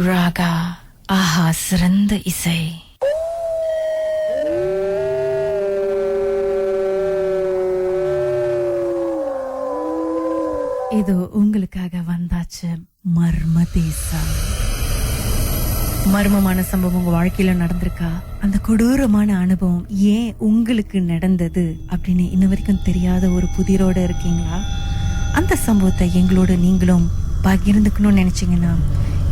ராகா ஆஹா சிறந்த இசை. இது உங்களுக்காக வந்தாச்சு மர்ம தேசம். மர்மமான சம்பவம் உங்க வாழ்க்கையில நடந்திருக்கா? அந்த கொடூரமான அனுபவம் ஏன் உங்களுக்கு நடந்தது அப்படின்னு இன்ன வரைக்கும் தெரியாத ஒரு புதிரோட இருக்கீங்களா? அந்த சம்பவத்தை எங்களோட நீங்களும் பகிர்ந்துக்கணும்னு நினைச்சீங்கன்னா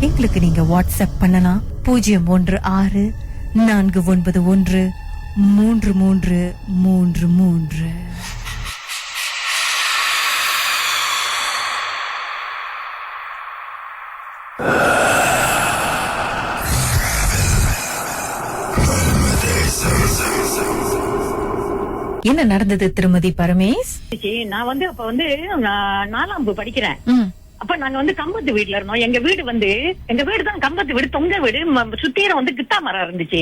எங்களுக்கு நீங்க வாட்ஸ்அப் பண்ணலாம். 0164913333. என்ன நடந்தது திருமதி பரமேஷ்? நான் அப்ப நாலாம்பு படிக்கிறேன். அப்ப நாங்க கம்பத்து வீட்டுல இருந்தோம். எங்க வீடு தான் கம்பத்து வீடு, தொங்க வீடு. சுத்தீரம் கித்தா மரம் இருந்துச்சு.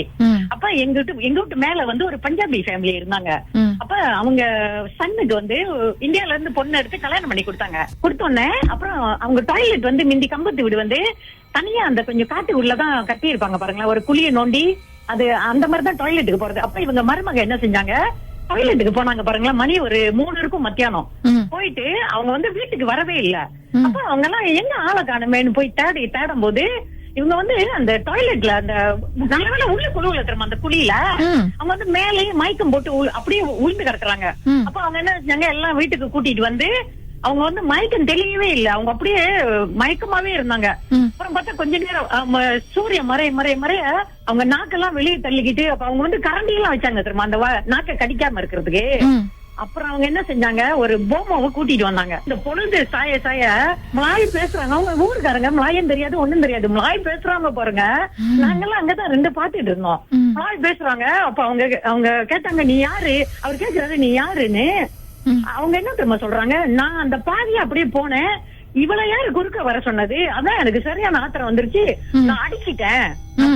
அப்ப எங்க வீட்டு மேல ஒரு பஞ்சாபி ஃபேமிலி இருந்தாங்க. அப்ப அவங்க சன்னுக்கு இந்தியால இருந்து பொண்ணு எடுத்து கல்யாணம் பண்ணி கொடுத்தோன்னே அப்புறம் அவங்க டாய்லெட் மிந்தி கம்பத்து வீடு தனியா அந்த கொஞ்சம் காட்டு உள்ளதான் கட்டி இருப்பாங்க பாருங்களேன், ஒரு குழிய நோண்டி அது அந்த மாதிரிதான் டாய்லெட்டுக்கு போறது. அப்ப இவங்க மருமக என்ன செஞ்சாங்க, டாய்லெட்டுக்கு போனாங்க பாருங்களா. மணி ஒரு 3 இருக்கும் மத்தியானம். போயிட்டு அவங்க வீட்டுக்கு வரவே இல்ல. அப்ப அவங்க எல்லாம் எங்க ஆளை காணுமேன்னு போய் தேடும் போது இவங்க அந்த டாய்லெட்ல அந்த நல்ல வேலை உள்ள குழுவுல திரும்ப அந்த குழியில அவங்க மேலேயே மயக்கம் போட்டு அப்படியே உளுந்து கிடக்குறாங்க. அப்ப அவங்க என்ன செஞ்சாங்க, எல்லாம் வீட்டுக்கு கூட்டிட்டு அவங்க மயக்கம் தெரியவே இல்ல. அவங்க அப்படியே மயக்கமாவே இருந்தாங்க. அப்புறம் பார்த்தா கொஞ்ச நேரம் சூரியன் மறைய அவங்க நாக்கெல்லாம் வெளியே தள்ளிக்கிட்டு அப்ப அவங்க கரண்டி எல்லாம் வச்சாங்க திரும்ப அந்த நாக்கை கடிக்காம இருக்கிறதுக்கு. அப்புறம் அவங்க என்ன செஞ்சாங்க, ஒரு போமாவை கூட்டிட்டு வந்தாங்க. இந்த பொழுது சாய மலாய் பேசுறாங்க. அவங்க ஊருக்காரங்க மலாயும் தெரியாது ஒண்ணும் தெரியாது. மலாய் பேசுறாங்க பாருங்க. நாங்கெல்லாம் அங்கதான் 2 பாத்துட்டு இருந்தோம். மலாய் பேசுறாங்க. அப்ப அவங்க கேட்டாங்க, நீ யாரு? அவர் கேட்கிறாரு, நீ யாருன்னு. அவங்க என்ன தெரியுமா சொல்றாங்க, நான் அந்த பாதியை அப்படியே போனேன், இவளை யாரு குறுக்க வர சொன்னது, அதான் எனக்கு சரியான ஆத்திரம் வந்துருச்சு, நான் அடிச்சிட்டேன்,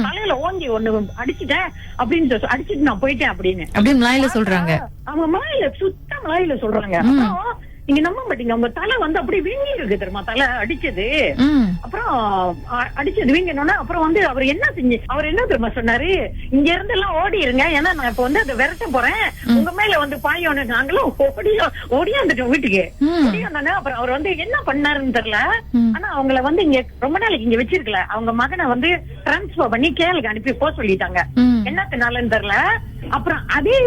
தலையில ஓங்கி ஒண்ணு அடிச்சிட்டேன் அப்படின்னு அடிச்சிட்டு நான் போயிட்டேன் அப்படின்னு மலாயில சொல்றாங்க. அவங்க மலாயில சுத்த மலாயில சொல்றாங்க. அப்புறம் நீங்க நம்ப மாட்டீங்க, அவங்க தலை அப்படியே வீங்கி இருக்கு தெரியுமா, தலை அடிச்சது. அப்புறம் அடிச்சது வீங்கணும்னா அப்புறம் அவர் என்ன தெரியுமா சொன்னாரு, இங்க இருந்து எல்லாம் ஓடி இருங்க, ஏன்னா நான் இப்ப அதை விரட்ட போறேன், உங்க மேல பாயோன்னு. நாங்களும் ஓடியாந்துட்டோம் வீட்டுக்கு. ஓடியாந்தானே அப்புறம் அவர் என்ன பண்ணாருன்னு தெரியல. ஆனா அவங்கள இங்க ரொம்ப நாளைக்கு இங்க வச்சிருக்கல. அவங்க மகனை டிரான்ஸ்பர் பண்ணி கேளுக்கு அனுப்பி போக சொல்லிட்டாங்க. என்னத்தினாலன்னு தெரியல. அப்புறம் அதே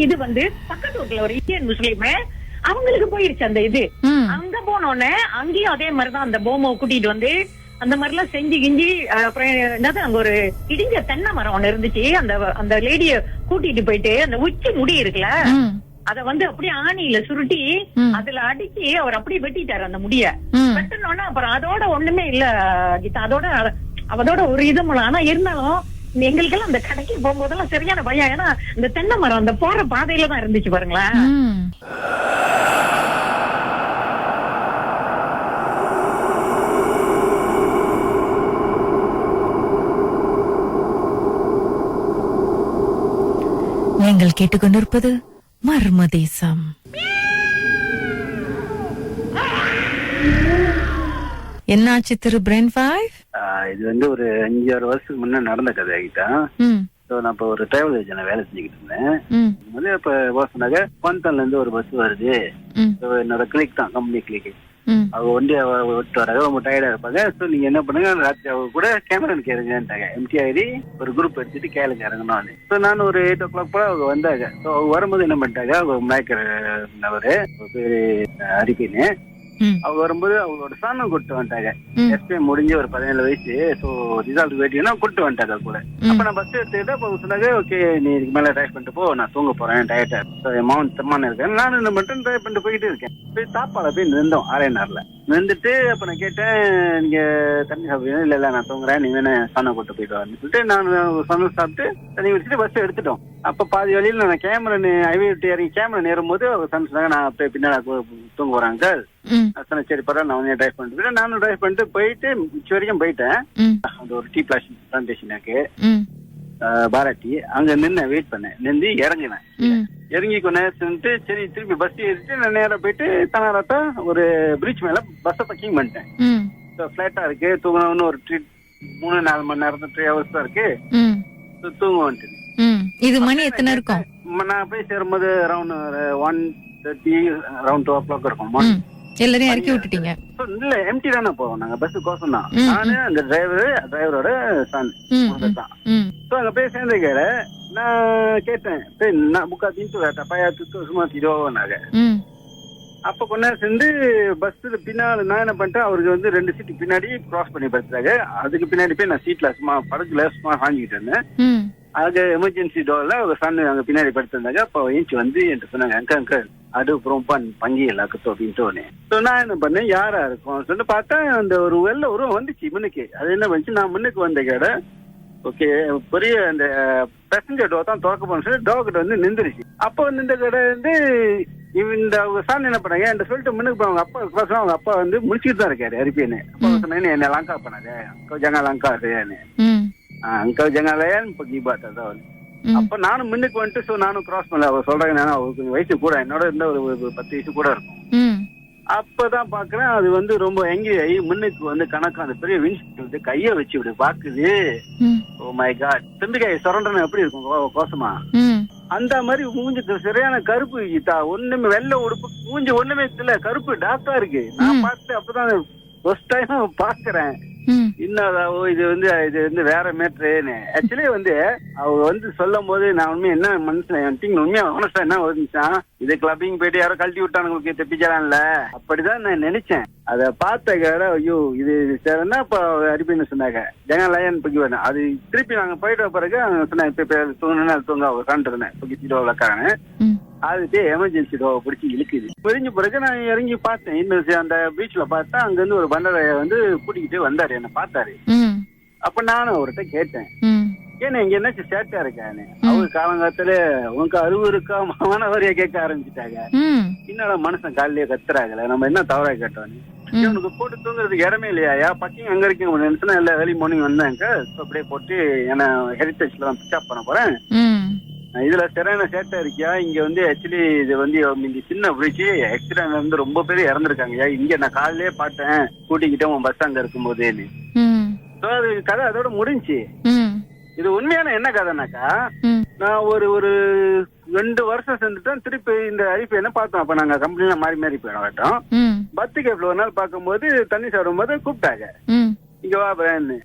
இது பக்கத்து வீட்டுல ஒரு இந்தியன் முஸ்லீம் அவங்களுக்கு போயிருச்சு அந்த இது. அங்க போனோடனே அங்கேயும் அதே மாதிரிதான் அந்த போமோ கூட்டிட்டு அந்த மாதிரி எல்லாம் செஞ்சு கிஞ்சி அப்புறம் என்னது, அங்க ஒரு இடிஞ்ச தென்னை மரம் ஒண்ணு இருந்துச்சு. அந்த லேடிய கூட்டிட்டு போயிட்டு அந்த உச்சி முடி இருக்குல்ல, அத அப்படியே ஆணியில சுருட்டி அதுல அடிச்சு அவர் அப்படியே வெட்டிட்டாரு அந்த முடிய. வெட்டினோன்னா அப்புறம் அதோட ஒண்ணுமே இல்ல கீதா, அதோட ஒரு இது மூலம். ஆனா இருந்தாலும் எங்களுக்கெல்லாம் அந்த கடைக்கு போகும்போதெல்லாம் சரியான பயம். ஏன்னா இந்த தென்னை மரம் அந்த போற பாதையில தான் இருந்துச்சு பாருங்களேன். நீங்கள் கேட்டுக்கொண்டிருப்பது மர்ம தேசம். என்னாச்சு திரு பிரெயின் 5? இது ஒரு 5-6 வருஷத்துக்கு முன்ன நடந்த கதை ஆகிட்டா. நான் இப்ப ஒரு டிராவல் ஏஜென்ட் வேலை செஞ்சுக்கிட்டு இருந்தேன். இப்ப சொன்னாங்க, கோயம்புத்தூர்ல இருந்து ஒரு பஸ் வருது, என்னோட கிளிக் தான், கம்பெனி கிளிக். அவங்க ஒண்டியா விட்டு வராங்க, ரொம்ப டயர்டா இருப்பாங்க. சோ நீங்க என்ன பண்ணுங்க, ராத்திரி அவங்க கூட கேமரா கேளுங்கன்ட்டாங்க. எம்டிஐடி ஒரு குரூப் எடுத்துட்டு கேளுங்க இறங்கணும். சோ நான் ஒரு 8 o'clock போல அவங்க வந்தாங்க. சோ அவங்க வரும்போது என்ன பண்ணிட்டாங்க, அவங்க மேக்கர் நபரு பேரு அரிப்பின்னு, அவங்க வரும்போது அவங்களோட சாணம் கூட்டு வந்துட்டாங்க. எஸ்பி முடிஞ்சு ஒரு 17 வயசு. சோ ரிசல்ட் வெயிட்டிங்கன்னா கூட்டு வந்துட்டாங்க கூட. அப்ப நான் பஸ் எடுத்துக்கிட்டு அப்ப சொன்னாங்க, ஓகே நீ இதுக்கு மேல டிரைவ் பண்ணிட்டு போ, நான் தூங்க போறேன், டயர்டா மவுண்ட் தம்மான இருக்கேன். நானும் என்ன மட்டும் டிரைவ் பண்ணிட்டு போயிட்டு இருக்கேன். போய் சாப்பாடு போய் நின்றோம் ஆரேனார்ல. நின்றுட்டு அப்ப நான் கேட்டேன், நீங்க தண்ணி சாப்பிடுவீங்க? இல்ல நான் தூங்குறேன், நீங்க வேணா சாணம் கூட்டு போயிட்டு வரேன்னு சொல்லிட்டு நான் சனம் சாப்பிட்டு தண்ணி வச்சுட்டு பஸ் எடுத்துட்டோம். அப்ப பாதி வழியில நான் கேமரா ஹைவே விட்டு இறங்கி கேமரா நேரும் போது அவங்க சொன்னாங்க, நான் அப்படியே பின்னாடி தூங்க போறாங்க. சரி பரவாயில்ல, நான் டிரைவ் பண்ணிட்டு நானும் டிரைவ் பண்ணிட்டு போயிட்டு மிச்ச வரைக்கும் போயிட்டேன். அந்த ஒரு டீ பிளான்டேஷனுக்கு பாராட்டி அங்க நின்று வெயிட் பண்ணேன். நின்று இறங்கினேன். இறங்கி கொஞ்ச நேரம் சரி திருப்பி பஸ் ஏறிட்டு நான் நேரம் போயிட்டு தனாரத்தா ஒரு பிரிட்ஜ் மேல பஸ்ஸை பக்கிங் பண்ணிட்டேன். பிளாட்டா இருக்கு, தூங்கணும்னு ஒரு 3-4 மணி நேரம் 3 hours தான் இருக்கு. So, தூங்க வந்துட்டு இது மணி எத்தனை இருக்கும்? நான் போய் சேரும்போது அரௌண்ட் 1:30 அரௌண்ட் 2 o'clock இருக்கும். எல்லாரையும் இறக்கி விட்டுட்டீங்க? இல்ல, எம்டி தானே போவோம் நாங்க, பஸ் கோசம் தான். நானு அந்த டிரைவரோட சன் தான். அங்க போய் சேர்ந்துக்கிற நான் கேட்டேன், நான் புக்கா தின்ட்டு வேட்டா பையா துத்து சும்மா திரோனாங்க. அப்ப கொஞ்ச நேரம் சேர்ந்து பஸ்ல பின்னால நான் என்ன பண்ணிட்டேன், அவருக்கு வந்து 2 சீட்டு பின்னாடி கிராஸ் பண்ணி படுத்தாங்க. அதுக்கு பின்னாடி போய் நான் சீட்ல சும்மா படத்துல சும்மா வாங்கிட்டு இருந்தேன். அது எமர்ஜென்சி டோர்ல ஒரு சன் அங்க பின்னாடி படுத்திருந்தாங்க. அப்ப ஏஞ்சி வந்து என்கிட்ட சொன்னாங்க, அங்க அடுப்புறம் பங்கி எல்லாக்கும் அப்படின்ட்டு. நான் என்ன பண்ணேன், யாரா இருக்கும் சொல்லிட்டு பார்த்தா அந்த ஒரு வெள்ள உருவம் வந்துச்சு முன்னுக்கு. அது என்ன பண்ணுச்சு, நான் முன்னுக்கு வந்த கடை ஓகே பெரிய அந்த பேசஞ்சர் டோர் தான் திறக்க போன சொல்லி டோர் கிட்ட வந்து நின்றுச்சு. அப்ப வந்து இந்த கடை வந்து இந்த சாமி என்ன பண்ணாங்க என்கிட்ட சொல்லிட்டு முன்னுக்கு போய் அவங்க அப்பா வந்து முடிச்சுட்டு தான் இருக்காரு அரிப்பின்னு. அப்பா சொன்னேன்னு என்ன லங்கா பண்ணாரு, அங்கோ ஜங்கா லங்கா இருன்னு அங்கோ ஜங்காலயான்னு இப்போ கீபாட்டா தான் வந்து. அப்ப நானும் முன்னுக்கு வந்துட்டு நானும் கிராஸ் பண்ணல. அவர் சொல்றாங்க, அவருக்கு வயசு கூட என்னோட இருந்த ஒரு 10 வயசு கூட இருக்கும். அப்பதான் பாக்குறேன் அது வந்து ரொம்ப எங்கி ஆகி முன்னுக்கு வந்து கணக்கு அந்த பெரிய விண்ஸ் வந்து கைய வச்சு இப்படி பாக்குது. ஓ மை காட், தும்பிக்காய் சுரண்டன எப்படி இருக்கும் கோசமா, அந்த மாதிரி மூஞ்சுக்கு சரியான கருப்பு கீதா. ஒண்ணுமே வெள்ளை உடுப்பு மூஞ்சி ஒண்ணுமே இல்ல, கருப்பு டாக்டா இருக்கு. நான் பார்த்து அப்பதான் ஃபர்ஸ்ட் டைம் பாக்குறேன். இன்னும் இது வந்து வேற மேட்ருன்னு. ஆக்சுவலி வந்து அவங்க வந்து சொல்லும் போது நான் உண்மையா என்ன மனுஷன் உண்மையா மனசா என்ன வந்துச்சான், இது கிளப்பிங் போயிட்டு யாரோ கழட்டி விட்டானுங்களுக்கு தப்பிச்சலாம்ல அப்படிதான் நான் நினைச்சேன். அத பார்த்த கேட ஐயோ இது சரின்னா இப்ப அரிப்பின்னு சொன்னாங்க ஜெகலயன் புக்கி வேணும். அது திருப்பி நாங்க போயிட்ட பிறகு சொன்னேன், இப்ப தூங்கினா தூங்க உட்காந்துருந்தேன் புக்கிட்டு உக்காரன்னு. அது எமர்ஜென்சி டோவை பிடிச்சி இழுக்குது. பிரிஞ்ச பிறகு நான் இறங்கி பார்த்தேன். இன்னும் அந்த பீச்ல பார்த்தா அங்க இருந்து ஒரு பண்டரைய வந்து கூட்டிக்கிட்டு வந்தாரு, என்ன பார்த்தாரு. அப்ப நானும் அவர்கிட்ட கேட்டேன், ஏன்னா இங்க என்ன சேட்டா இருக்கான்னு. அவங்க காலங்காலத்துல உனக்கு அறிவு இருக்கா மாணவரைய கேட்க ஆரம்பிச்சுட்டாங்க. இன்னொரு மனுஷன் காலையிலேயே கத்துறாங்கல்ல, நம்ம என்ன தவறா கேட்டோன்னு. உனக்கு போட்டு தூங்குறதுக்கு இடமே இல்லையா, பக்கிங் அங்க இருக்கு நினைச்சுன்னா எல்லா வேலையும் மார்னிங் வந்தாங்க. அப்படியே போட்டு என்ன ஹெரிட்டேஜ்ல தான் பிக்கப் பண்ண போறேன். இதுல சரியான சேட்டா இருக்கியா, இங்க வந்து ஆக்சுவலி இது வந்து இந்த சின்ன பிரிட்ஜ் ஆக்சிடென்ட்ல இருந்து ரொம்ப பேர் இறந்துருக்காங்க. இங்க நான் காலையிலே பார்த்தேன் கூட்டிக்கிட்டே உன் பஸ் அங்க இருக்கும் போதேன்னு. அது கதை அதோட முடிஞ்சு. இது உண்மையான என்ன கதைனாக்கா, நான் ஒரு 2 வருஷம் செஞ்சுட்டேன். திருப்பி இந்த ஐபி என்ன பார்த்தோம். அப்ப நாங்க கம்பெனில மாறி போயிடும். பத்து கேப்ல ஒரு நாள் பார்க்கும்போது தண்ணி சாப்பிடும் போது கூப்பிட்டாங்க, இங்க வா பிரேன்னு.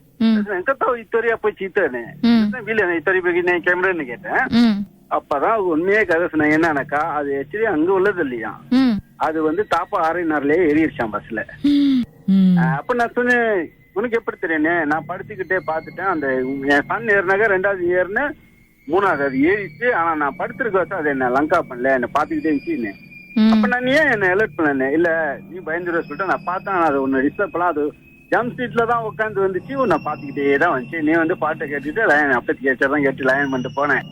இத்தோரியா போய் சீத்தானு வீல இத்தோரி போய் கேமரான்னு கேட்டேன். அப்பதான் உண்மையே கதை சொன்னாங்க. என்னன்னாக்கா அது ஆக்சுவலி அங்க உள்ளது இல்லையா, அது வந்து தாப்பா 6:30 ஏறிடுச்சான் பஸ்ல. அப்ப நான் சொன்னேன், உனக்கு எப்படி தெரியுன்னு. நான் படுத்துக்கிட்டே பாத்துட்டேன். அந்த என் சன் ஏறினாக்க 2வது ஏறின 3வது அது ஏறிச்சு. ஆனா நான் படுத்திருக்க வச்சா அது என்ன லங்கா பண்ணல, என்ன பாத்துக்கிட்டே இருந்துச்சு. அப்ப நான் ஏன் என்ன அலர்ட் பண்ண, இல்ல நீ பயந்துருவ சொல்லிட்டு நான் பார்த்தேன். அது ஒன்னு டிஸ்டர்ப் பண்ணலாம், அது ஜம்ப் சீட்ல தான் உட்காந்து வந்துச்சு. உன்னை பாத்துக்கிட்டே தான் வந்துச்சு. நீ வந்து பாட்டை கேட்டுட்டு லயன் அப்ப கேட்டதான் கேட்டு லயன் பண்ணிட்டு போனேன்.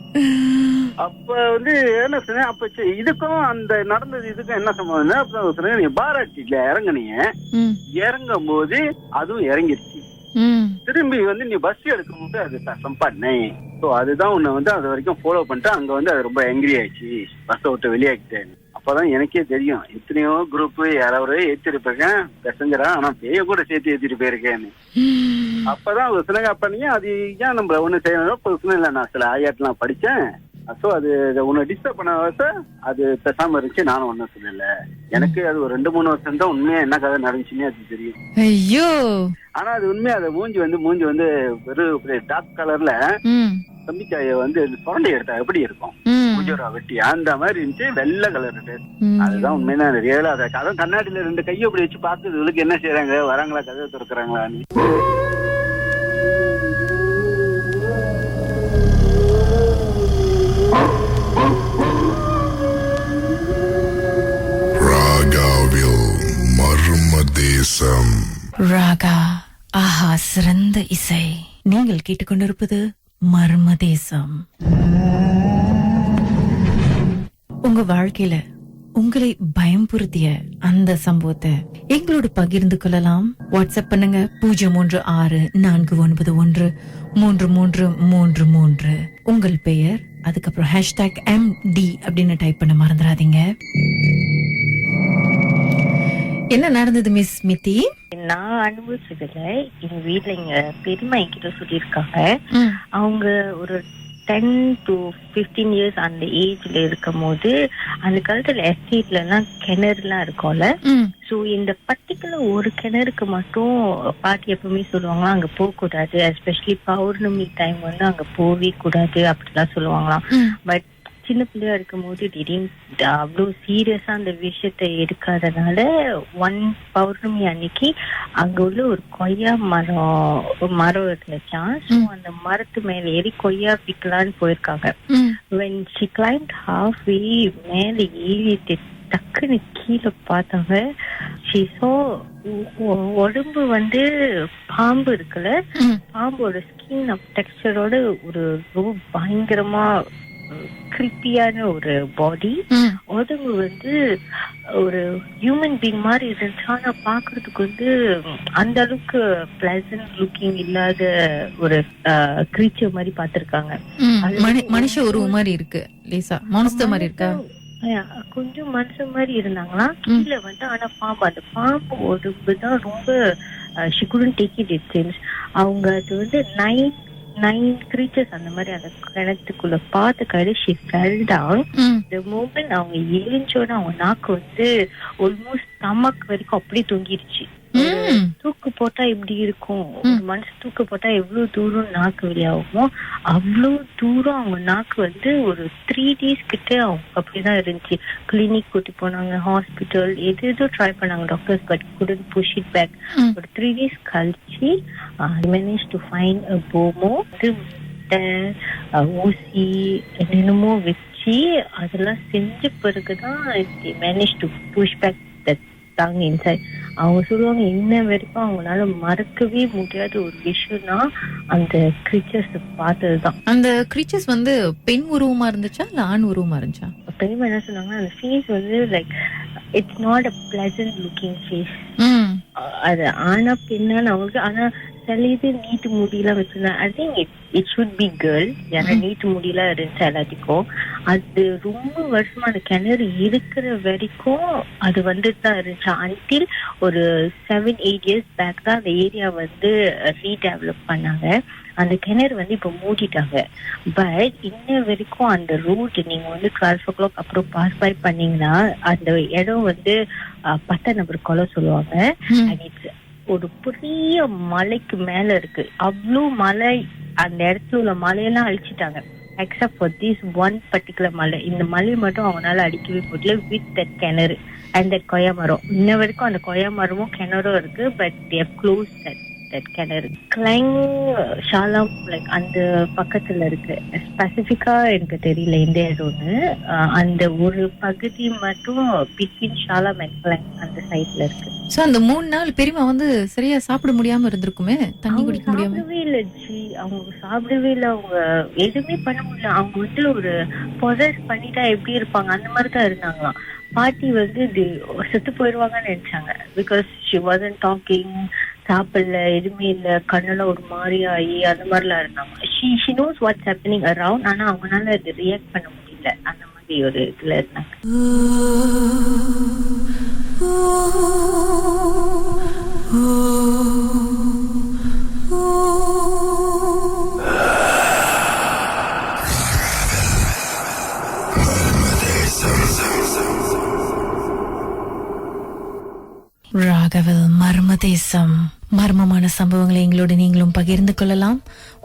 அப்ப வந்து என்ன சொன்னேன், அப்ப இதுக்கும் அந்த நடந்தது இதுக்கும் என்ன சம்பந்தம். அப்ப சொன்னேன், நீ பாராட்டில இறங்குனீங்க, இறங்கும் போது அதுவும் இறங்கிருச்சு. திரும்பி வந்து நீ பஸ் எடுக்கும் போது அது சம்பாடினே. சோ அதுதான் உன்னை வந்து அது வரைக்கும் ஃபாலோ பண்ணிட்டு அங்க வந்து அது ரொம்ப எங்கிரி ஆயிடுச்சு, பஸ்ஸை விட்டு வெளியாக்கிட்டேன். அப்பதான் எனக்கே தெரியும், எத்தனையோ குரூப் யாராவது ஏற்றிருப்பேன் பேசஞ்சரா, ஆனா பேய கூட சேர்த்து ஏற்றிட்டு போயிருக்கேன்னு. அப்பதான் அவங்க சொன்னாங்க, அப்ப நீ அது ஏன் நம்ம ஒண்ணு செய்யணும் இல்ல, நான் சில ஆயாட்டெல்லாம் படிச்சேன். சோ அது உன்னை டிஸ்டர்ப் பண்ண அது பேசாம இருந்துச்சு. நானும் ஒண்ணும் சொல்லல. எனக்கு அது ஒரு 2-3 வருஷம் தான் உண்மையா என்ன கதை நடந்துச்சுன்னே அது தெரியும். ஐயோ, ஆனா அது உண்மையா அது மூஞ்சி வந்து வெறும் டார்க் கலர்ல தம்பிக்காய வந்து சுரண்டை எடுத்தா எப்படி இருக்கும், பூஜோரா வெட்டி அந்த மாதிரி இருந்துச்சு, வெள்ளை கலர். அதுதான் உண்மையா ரியலா. அதான் கண்ணாடியில 2 கையை அப்படி வச்சு பார்த்து இவளுக்கு என்ன செய்யறாங்க, வராங்களா, கதவை திறக்கிறாங்களான்னு. ராகா, ஆஹா சிறந்த இசை. நீங்கள் கேட்டுக்கொண்டிருப்பது மர்மதேசம். உங்க வாழ்க்கையில உங்களை பயம்புறுத்திய அந்த சம்பவத்தை எங்களோடு பகிர்ந்து கொள்ளலாம். வாட்ஸ்அப் பண்ணுங்க 0364913333. உங்கள் பெயர், அதுக்கப்புறம் #MD அப்படின்னு டைப் பண்ண மறந்துடாதீங்க. என்ன நடந்தது மிஸ் மித்தி? நான் அனுபவிச்சதுல எங்க வீட்டுல எங்க பெரியம்மா என்கிட்ட சொல்லியிருக்காங்க. அவங்க ஒரு 10 to 15 years அந்த ஏஜ்ல இருக்கும் போது அந்த காலத்துல எஸ்டேட்ல எல்லாம் கிணறு எல்லாம் இருக்கும்ல. சோ இந்த பர்டிகுலர் ஒரு கிணறுக்கு மட்டும் பாட்டி எப்பவுமே சொல்லுவாங்க அங்க போக கூடாது, எஸ்பெஷலி பௌர்ணமி டைம் வந்து அங்க போவே கூடாது அப்படிலாம் சொல்லுவாங்களாம். பட் சின்ன பிள்ளையா இருக்கும் போது திடீர்னு அவ்வளவு சீரியஸா அந்த விஷயத்த எடுக்காதனால ஒன் பௌர்ணமி அன்னைக்கு அங்க உள்ள ஒரு கொய்யா மரம் இருந்துச்சான். ஸோ அந்த மரத்து மேல ஏறி கொய்யா பிக்கலான்னு போயிருக்காங்க. when she climbed halfway மேல ஏறிட்டு டக்குன்னு கீழே பார்த்தாங்க. she saw உடம்பு வந்து பாம்பு இருக்குல்ல, பாம்போட ஸ்கின் டெக்ஸ்டரோட ஒரு ரொம்ப பயங்கரமா கிரிப்பியான ஒரு பாடி, உடம்பு வந்து ஒரு ஹியூமன் பீங் மாதிரி இருந்துச்சு. ஆனா பாக்குறதுக்கு வந்து அந்த அளவுக்கு பிளசன்ட் லுக்கிங் இல்லாத ஒரு கிரீச்சர் மாதிரி பாத்திருக்காங்க. மனுஷ உருவம் மாதிரி இருக்கு, லேசா மான்ஸ்டர் மாதிரி இருக்கா, கொஞ்சம் மனுஷன் மாதிரி இருந்தாங்களாம். கீழே வந்து ஆனா பாம்பு, அந்த பாம்பு உடம்பு தான் ரொம்ப she couldn't take it seems. அவங்க அது வந்து 9 creatures அந்த மாதிரி அந்த கிணத்துக்குள்ள பார்த்து கையில she fell down. the moment அவங்க எழுந்தோட அவங்க நாக்கு வந்து ஆல்மோஸ்ட் ஸ்டமக் வரைக்கும் அப்படியே தொங்கிருச்சு. தூக்கு போட்டா எப்படி இருக்கும், ஒரு மனுஷன் தூக்கு போட்டா எவ்வளவு தூரம் நாக்கு வெளியாகுமோ அவ்வளவு தூரம் அவங்க நாக்கு வந்து ஒரு 3 days கிட்ட அவங்க அப்படிதான் இருந்துச்சு. கிளினிக் கூட்டி போனாங்க, ஹாஸ்பிட்டல் எதோ ட்ரை பண்ணாங்க doctors, but couldn't push it back. ஒரு 3 days கழிச்சு managed to find a bomo, ஊசி என்னென்னமோ வச்சு அதெல்லாம் செஞ்ச பிறகுதான் managed to push back that tongue inside. அவங்க சொல்லுவாங்க இன்ன வரைக்கும் அவங்களால மறக்கவே முடியாத ஒரு விஷயம்னா அந்த கிரீச்சர்ஸ் பார்த்ததுதான். அந்த கிரீச்சர்ஸ் வந்து பெண் உருவமா இருந்துச்சா இல்ல ஆண் உருவமா இருந்துச்சா? பெரியமா என்ன சொன்னாங்கன்னா அந்த ஃபேஸ் வந்து like it's not a pleasant looking face. அது ஆனா பெண்ணான்னு அவங்களுக்கு, ஆனா சில இது நீட்டு முடியெல்லாம் வச்சிருந்தாங்க. I think it should be girl, ஏன்னா நீட்டு முடியெல்லாம் இருந்துச்சு எல்லாத்துக்கும். அது ரொம்ப வருஷமா அந்த கிணறு இருக்கிற வரைக்கும் அது வந்துட்டு தான் இருந்துச்சு. அன்டில் ஒரு 7-8 years பேக் தான் அந்த ஏரியா வந்து ரீடெவலப் பண்ணாங்க. அந்த கிணறு வந்து இப்ப மூடிட்டாங்க. பட் இன்ன வரைக்கும் அந்த ரூட் நீங்க வந்து 12 o'clock அப்புறம் பாஸ் பை பண்ணீங்கன்னா அந்த இடம் வந்து 10 நம்பர் குளம் சொல்லுவாங்க. அண்ட் இட்ஸ் ஒரு பெரிய மலைக்கு மேல இருக்கு. அவ்வளவு மலை, அந்த இடத்துல உள்ள மலையெல்லாம் அழிச்சிட்டாங்க except for this one particular மலை. இந்த மலை மட்டும் அவங்களால அடிக்கவே முடியல வித் தட் கிணறு அண்ட் தட் கொய்யா மரம். இன்ன வரைக்கும் அந்த கொய்யா மரமும் கிணறும் இருக்கு. But they have closed that கிணறு. கிளைங் ஷாலாம் லைக் அந்த பக்கத்துல இருக்கு. ஸ்பெசிபிக்கா எனக்கு தெரியல எந்த இடம்னு. அந்த ஒரு பகுதி மட்டும் பிட்வீன் ஷாலாம் அண்ட் கிளைங் அந்த சைட்ல இருக்கு. சோ அந்த 3 நாள் பெரியமா வந்து சரியா சாப்பிட முடியாம இருந்திருக்குமே, தண்ணி குடிக்க முடியாம. சாப்பிடவே இல்ல ஜி, அவங்க சாப்பிடவே இல்ல, அவங்க எதுவுமே பண்ண முடியல. அவங்க வந்து ஒரு பொசஸ் பண்ணிட்டா எப்படி இருப்பாங்க அந்த மாதிரிதான் இருந்தாங்களாம். பாட்டி வந்து செத்து போயிடுவாங்கன்னு நினைச்சாங்க. பிகாஸ் she wasn't talking, சாப்பிடல, எதுவுமே இல்ல, கண்ணெல்லாம் ஒரு மாதிரி ஆகி அந்த மாதிரிலாம் இருந்தாங்க. she knows what's happening around, ஆனா அவங்களால அது ரியாக்ட் பண்ண முடியல. அந்த மாதிரி ஒரு இதுல இருந்தாங்க. ராகவில் மர்மதேசம். மர்மமான சம்பவங்களை எங்களோட நீங்களும் பகிர்ந்து கொள்ளலாம்.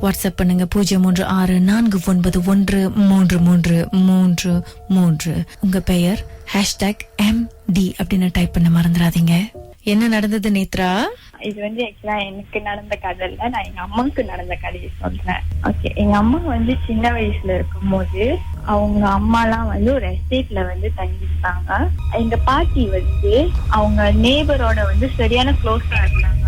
வாட்ஸ்அப் பண்ணுங்க 0364433333. உங்க பெயர் #MD அப்படின்னு டைப் பண்ண மறந்துடாதீங்க. என்ன நடந்தது நேத்ரா? இது வந்து ஆக்சுவலா எனக்கு நடந்த கதை இல்ல, நான் எங்க அம்மாவுக்கு நடந்த கதையை சொல்றேன். ஓகே, எங்க அம்மா வந்து சின்ன வயசுல இருக்கும் போது அவங்க அம்மாலாம் வந்து ஒரு எஸ்டேட்ல வந்து தங்கியிருந்தாங்க. எங்க பாட்டி வந்து அவங்க நேபரோட வந்து சரியான க்ளோஸா இருந்தாங்க.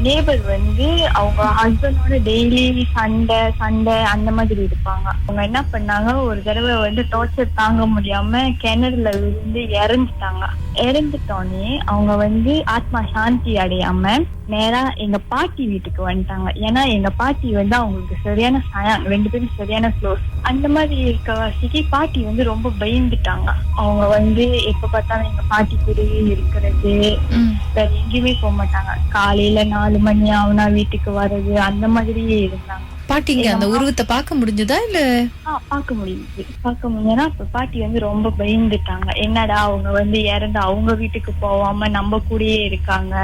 நேபர் வந்து அவங்க ஹஸ்பண்டோட டெய்லி சண்டை அந்த மாதிரி இருப்பாங்க. அவங்க என்ன பண்ணாங்க, ஒரு தடவை வந்து டார்ச்சர் தாங்க முடியாம கிணறுல விழுந்து இறந்துட்டோன்னே அவங்க வந்து ஆத்மா சாந்தி அடையாம நேரா எங்க பாட்டி வீட்டுக்கு வந்துட்டாங்க. ஏன்னா எங்க பாட்டி வந்து அவங்களுக்கு சரியான சயம், 2 பேரும் சரியான க்ளோஸ். அந்த மாதிரி இருக்க வாசிக்கு பாட்டி வந்து ரொம்ப பயந்துட்டாங்க. அவங்க வந்து எப்ப பார்த்தாலும் எங்க பாட்டி கூடயே இருக்கிறது, வேற எங்கேயுமே போக மாட்டாங்க. காலையில 4 மணி ஆகுனா வீட்டுக்கு வர்றது, அந்த மாதிரியே இருந்தாங்க. பாட்டிங்க அந்த உருவத்தை பார்க்க முடிஞ்சதா இல்ல? பார்க்க முடியுதுன்னா அப்ப பாட்டி வந்து ரொம்ப பயந்துட்டாங்க. என்னடா அவங்க வந்து இறந்து அவங்க வீட்டுக்கு போவாம நம்ம கூடயே இருக்காங்க.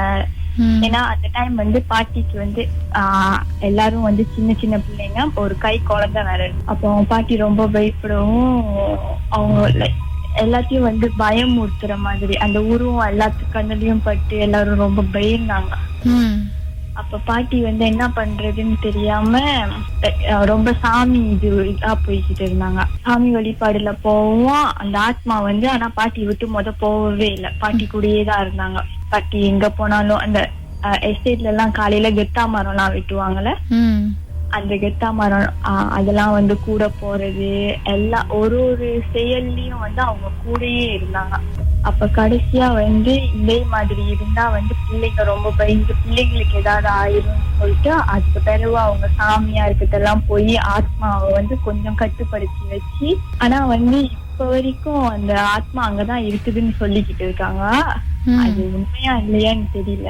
ஏன்னா அந்த டைம் வந்து பாட்டிக்கு வந்து எல்லாரும் வந்து சின்ன பிள்ளைங்க, ஒரு கை குழந்தை வேற. அப்போ பாட்டி ரொம்ப பயப்படவும் அவங்க எல்லாத்தையும் வந்து பயமுறுத்துற மாதிரி அந்த உருவம் எல்லாத்து கண்ணுலயும் பட்டு எல்லாரும் ரொம்ப பயந்தாங்க. அப்ப பாட்டி வந்து என்ன பண்றதுன்னு தெரியாம ரொம்ப சாமி இதா போய்கிட்டு இருந்தாங்க. சாமி வழிபாடுல போவோம். அந்த ஆத்மா வந்து ஆனா பாட்டி விட்டு போகவே இல்லை, பாட்டி கூடயே தான் இருந்தாங்க. பாட்டி எங்க போனாலும் அந்த எஸ்டேட்ல எல்லாம் காலையில கெத்தா மரம் எல்லாம் வெட்டுவாங்கல்ல, அந்த கெத்தா மரம் அதெல்லாம் வந்து கூட போறது, எல்லாம் ஒரு செயல்லையும் வந்து அவங்க கூடயே இருந்தாங்க. அப்ப கடைசியா வந்து இதே மாதிரி இருந்தா வந்து பிள்ளைங்க ரொம்ப பயந்து பிள்ளைங்களுக்கு ஏதாவது ஆயிரும் சொல்லிட்டு அதுக்கு பிறகு அவங்க சாமியா இருக்கிறதெல்லாம் போய் ஆத்மாவை வந்து கொஞ்சம் கட்டுப்படுத்தி வச்சு, ஆனா வந்து இப்ப வரைக்கும் அந்த ஆத்மா அங்கதான் இருக்குதுன்னு சொல்லிக்கிட்டு இருக்காங்க. அது உண்மையா இல்லையான்னு தெரியல.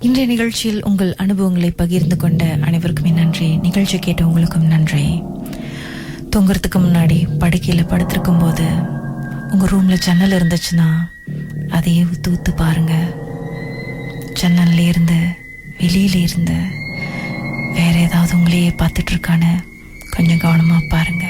இன்றைய நிகழ்ச்சியில் உங்கள் அனுபவங்களை பகிர்ந்து கொண்ட அனைவருக்குமே நன்றி. நிகழ்ச்சி கேட்ட உங்களுக்கும் நன்றி. தூங்குறதுக்கு முன்னாடி படுக்கையில படுத்திருக்கும் போது உங்க ரூம்ல ஜன்னல் இருந்துச்சுன்னா அதையே ஊத்து பாருங்க. ஜன்னல்ல இருந்து வெளியில இருந்து வேற ஏதாவது உங்களையே பார்த்துட்டு இருக்கான்னு கொஞ்சம் கவனமா பாருங்க.